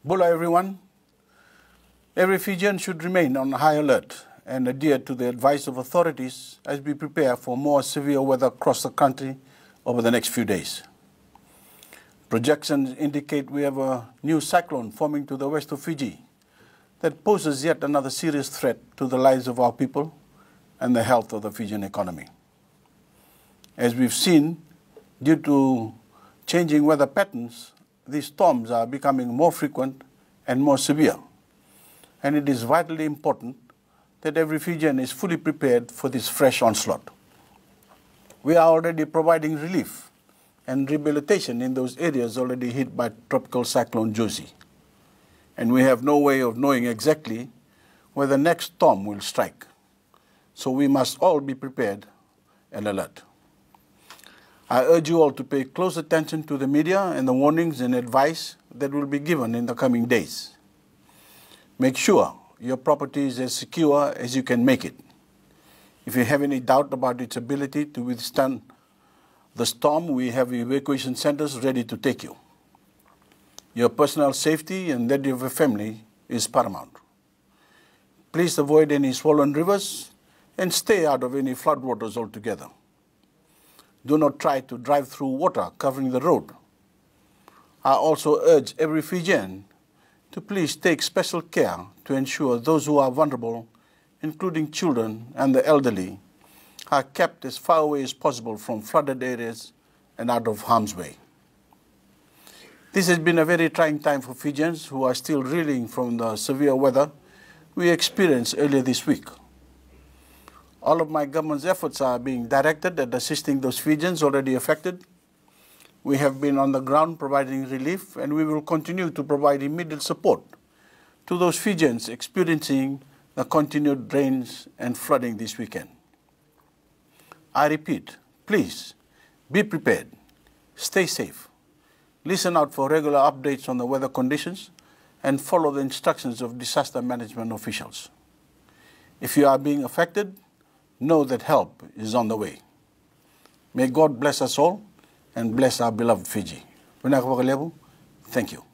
Bula everyone. Every Fijian should remain on high alert and adhere to the advice of authorities as we prepare for more severe weather across the country over the next few days. Projections indicate we have a new cyclone forming to the west of Fiji that poses yet another serious threat to the lives of our people and the health of the Fijian economy. As we've seen, due to changing weather patterns, these storms are becoming more frequent and more severe, and it is vitally important that every Fijian is fully prepared for this fresh onslaught. We are already providing relief and rehabilitation in those areas already hit by Tropical Cyclone Josie, and we have no way of knowing exactly where the next storm will strike, so we must all be prepared and alert. I urge you all to pay close attention to the media and the warnings and advice that will be given in the coming days. Make sure your property is as secure as you can make it. If you have any doubt about its ability to withstand the storm, we have evacuation centers ready to take you. Your personal safety and that of your family is paramount. Please avoid any swollen rivers and stay out of any floodwaters altogether. Do not try to drive through water covering the road. I also urge every Fijian to please take special care to ensure those who are vulnerable, including children and the elderly, are kept as far away as possible from flooded areas and out of harm's way. This has been a very trying time for Fijians who are still reeling from the severe weather we experienced earlier this week. All of my government's efforts are being directed at assisting those Fijians already affected. We have been on the ground providing relief, and we will continue to provide immediate support to those Fijians experiencing the continued rains and flooding this weekend. I repeat, please be prepared, stay safe, listen out for regular updates on the weather conditions, and follow the instructions of disaster management officials. If you are being affected, know that help is on the way. May God bless us all and bless our beloved Fiji. Thank you.